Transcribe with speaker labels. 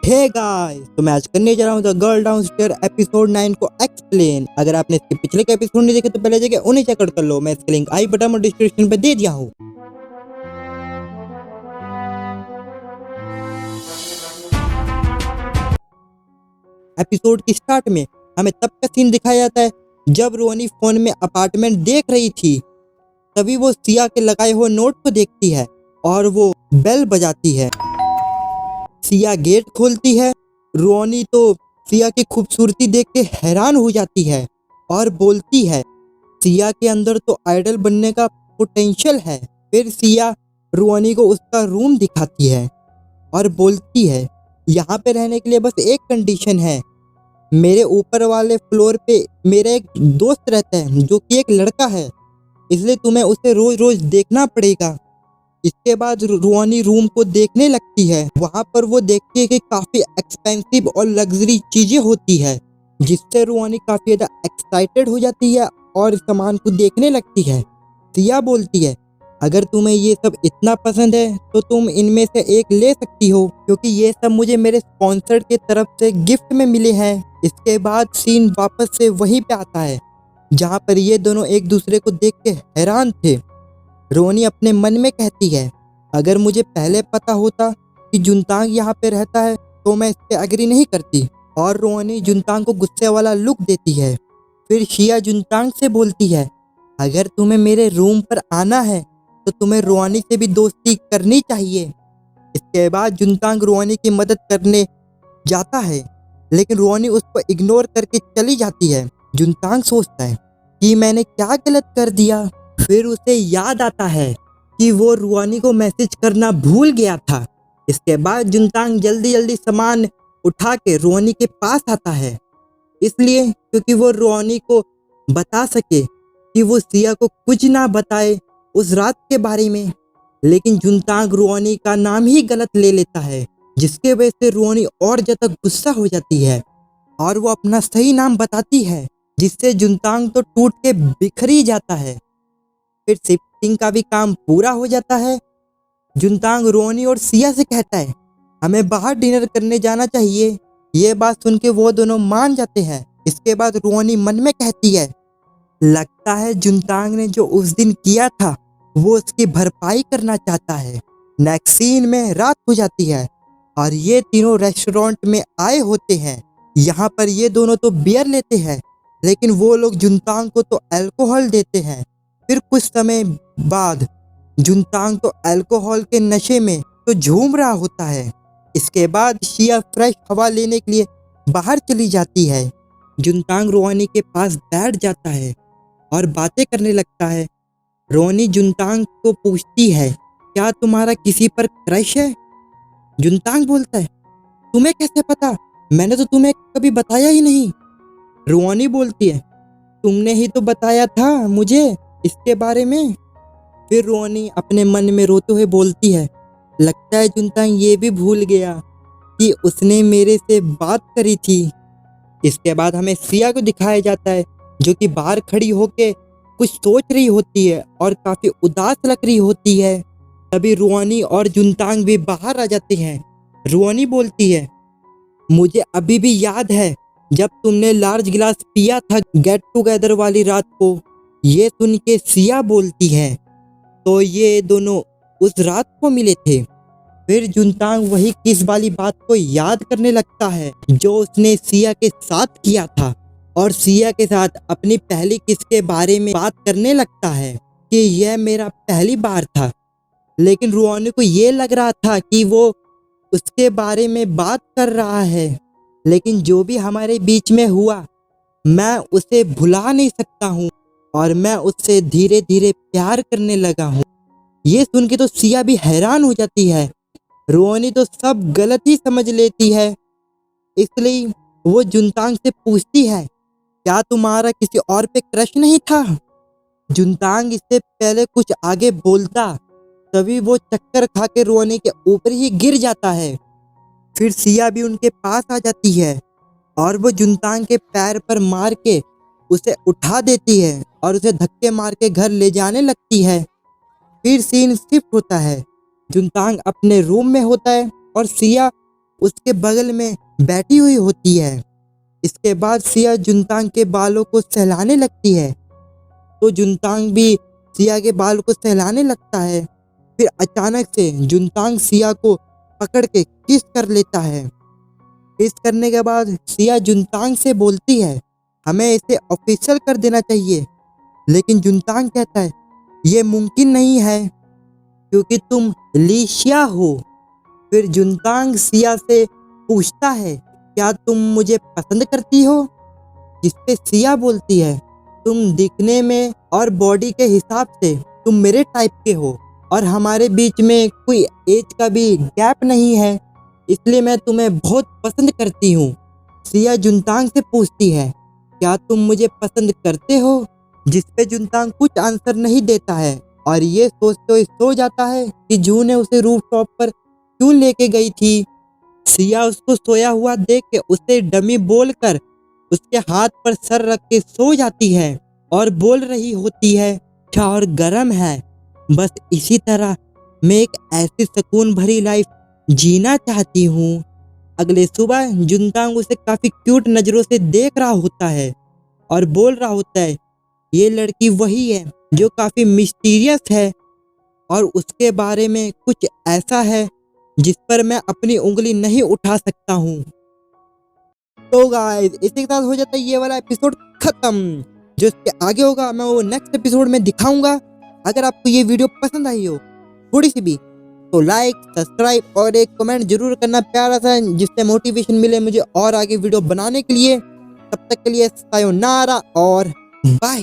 Speaker 1: Hey guys, तो मैं आज करने जा रहा हूँ द गर्ल डाउनस्टेयर एपिसोड 9 को एक्सप्लेन। अगर आपने इसके पिछले के एपिसोड नहीं देखे तो पहले जाके उन्हें चेकआउट कर लो। मैं इसका लिंक आई बटन और डिस्क्रिप्शन पे दे दिया हूँ। एपिसोड की स्टार्ट में हमें तब का सीन दिखाया जाता है जब रोनी फोन में अपार्टमेंट देख रही थी। तभी वो सिया के लगाए हुए नोट को देखती है और वो बेल बजाती है। सिया गेट खोलती है। रोनी तो सिया की खूबसूरती देख के हैरान हो जाती है और बोलती है सिया के अंदर तो आइडल बनने का पोटेंशियल है। फिर सिया रोनी को उसका रूम दिखाती है और बोलती है यहाँ पे रहने के लिए बस एक कंडीशन है। मेरे ऊपर वाले फ्लोर पे मेरा एक दोस्त रहता है जो कि एक लड़का है, इसलिए तुम्हें उसे रोज रोज देखना पड़ेगा। इसके बाद रोनी रूम को देखने लगती है। वहां पर वो देखती है कि काफी एक्सपेंसिव और लग्जरी चीजें होती है, जिससे रोनी काफी ज्यादा एक्साइटेड हो जाती है और सामान को देखने लगती है। सिया बोलती है अगर तुम्हें ये सब इतना पसंद है तो तुम इनमें से एक ले सकती हो, क्योंकि ये सब मुझे मेरे स्पॉन्सर के तरफ से गिफ्ट में मिले हैं। इसके बाद सीन वापस से वहीं पे आता है जहाँ पर ये दोनों एक दूसरे को देख के हैरान थे। रोनी अपने मन में कहती है अगर मुझे पहले पता होता कि जुनतांग यहाँ पे रहता है तो मैं इस पे एग्री नहीं करती। और रोनी जुनतांग को गुस्से वाला लुक देती है। फिर शिया जुनतांग से बोलती है अगर तुम्हें मेरे रूम पर आना है तो तुम्हें रोनी से भी दोस्ती करनी चाहिए। इसके बाद जुनतांग रोनी की मदद करने जाता है, लेकिन रोनी उसको इग्नोर करके चली जाती है। जुनतांग सोचता है कि मैंने क्या गलत कर दिया। फिर उसे याद आता है कि वो रोनी को मैसेज करना भूल गया था। इसके बाद जुनतांग जल्दी जल्दी सामान उठा के रोनी के पास आता है, इसलिए क्योंकि वो रोनी को बता सके कि वो सिया को कुछ ना बताए उस रात के बारे में। लेकिन जुनतांग रोनी का नाम ही गलत ले लेता है, जिसके वजह से रोनी और ज्यादा गुस्सा हो जाती है और वो अपना सही नाम बताती है, जिससे जुनतांग तो टूट के बिखरी जाता है। फिर शिफ्टिंग का भी काम पूरा हो जाता है। जुनतांग रोनी और सिया से कहता है हमें बाहर डिनर करने जाना चाहिए। ये बात सुन के वो दोनों मान जाते हैं। इसके बाद रोनी मन में कहती है लगता है जुनतांग ने जो उस दिन किया था वो उसकी भरपाई करना चाहता है। नेक्स्ट सीन में रात हो जाती है और ये तीनों रेस्टोरेंट में आए होते हैं। यहाँ पर ये दोनों तो बियर लेते हैं, लेकिन वो लोग जुनतांग को तो अल्कोहल देते हैं। फिर कुछ समय बाद जुनतांग तो अल्कोहल के नशे में तो झूम रहा होता है। इसके बाद शिया फ्रेश हवा लेने के लिए बाहर चली जाती है। जुनतांग रोनी के पास बैठ जाता है और बातें करने लगता है। रोनी जुनतांग को पूछती है क्या तुम्हारा किसी पर क्रश है? जुनतांग बोलता है तुम्हें कैसे पता, मैंने तो तुम्हें कभी बताया ही नहीं। रोनी बोलती है तुमने ही तो बताया था मुझे इसके बारे में। फिर रोनी अपने मन में रोते हुए बोलती है लगता है जुनतांग ये भी भूल गया कि उसने मेरे से बात करी थी। इसके बाद हमें सिया को दिखाया जाता है जो कि बाहर खड़ी होके कुछ सोच रही होती है और काफी उदास लग रही होती है। तभी रोनी और जुनतांग भी बाहर आ जाते हैं। रोनी बोलती है मुझे अभी भी याद है जब तुमने लार्ज गिलास पिया था गेट टुगेदर वाली रात को। ये सुन के सिया बोलती है तो ये दोनों उस रात को मिले थे। फिर जुनतांग वही किस वाली बात को याद करने लगता है जो उसने सिया के साथ किया था और सिया के साथ अपनी पहली किस के बारे में बात करने लगता है कि यह मेरा पहली बार था। लेकिन रोनी को ये लग रहा था कि वो उसके बारे में बात कर रहा है, लेकिन जो भी हमारे बीच में हुआ मैं उसे भुला नहीं सकता हूँ और मैं उससे धीरे धीरे प्यार करने लगा हूँ। ये सुन के तो सिया भी हैरान हो जाती है। रोनी तो सब गलत ही समझ लेती है, इसलिए वो जुनतांग से पूछती है क्या तुम्हारा किसी और पे क्रश नहीं था? जुनतांग इससे पहले कुछ आगे बोलता तभी वो चक्कर खा के रोनी के ऊपर ही गिर जाता है। फिर सिया भी उनके पास आ जाती है और वो जुनतांग के पैर पर मार के उसे उठा देती है और उसे धक्के मार के घर ले जाने लगती है। फिर सीन शिफ्ट होता है। जुनतांग अपने रूम में होता है और सिया उसके बगल में बैठी हुई होती है। इसके बाद सिया जुनतांग के बालों को सहलाने लगती है, तो जुनतांग भी सिया के बाल को सहलाने लगता है। फिर अचानक से जुनतांग सिया को पकड़ के किस कर लेता है। किस करने के बाद सिया जुनतांग से बोलती है, हमें इसे ऑफिशियल कर देना चाहिए। लेकिन जुनतांग कहता है, ये मुमकिन नहीं है क्योंकि तुम लीशिया हो। फिर जुनतांग सिया से पूछता है, क्या तुम मुझे पसंद करती हो? जिसपे सिया बोलती है, तुम दिखने में और बॉडी के हिसाब से तुम मेरे टाइप के हो और हमारे बीच में कोई एज का भी गैप नहीं है, इसलिए मैं तुम्हें बहुत पसंद करती हूँ। सिया जुनतांग से पूछती है, क्या तुम मुझे पसंद करते हो? जिसपे जुनतांग कुछ आंसर नहीं देता है और ये सोचते हुए सो जाता है कि जू ने उसे रूफ टॉप पर क्यों लेके गई थी। सिया उसको सोया हुआ देख के उसे डमी बोलकर उसके हाथ पर सर रख के सो जाती है और बोल रही होती है, अच्छा और गर्म है, बस इसी तरह मैं एक ऐसी सुकून भरी लाइफ जीना चाहती हूँ। अगले सुबह जुनतांग उसे काफी क्यूट नजरों से देख रहा होता है और बोल रहा होता है, ये लड़की वही है जो काफी मिस्टीरियस है और उसके बारे में कुछ ऐसा है जिस पर मैं अपनी उंगली नहीं उठा सकता हूँ। तो गाइस इसी के साथ हो जाता है ये वाला एपिसोड खत्म। जो इसके आगे होगा मैं वो नेक्स्ट एपिसोड में दिखाऊंगा। अगर आपको ये वीडियो पसंद आई हो थोड़ी सी भी, तो लाइक, सब्सक्राइब और एक कमेंट जरूर करना प्यारा सा, जिससे मोटिवेशन मिले मुझे और आगे वीडियो बनाने के लिए। तब तक के लिए सायोनारा और बाय।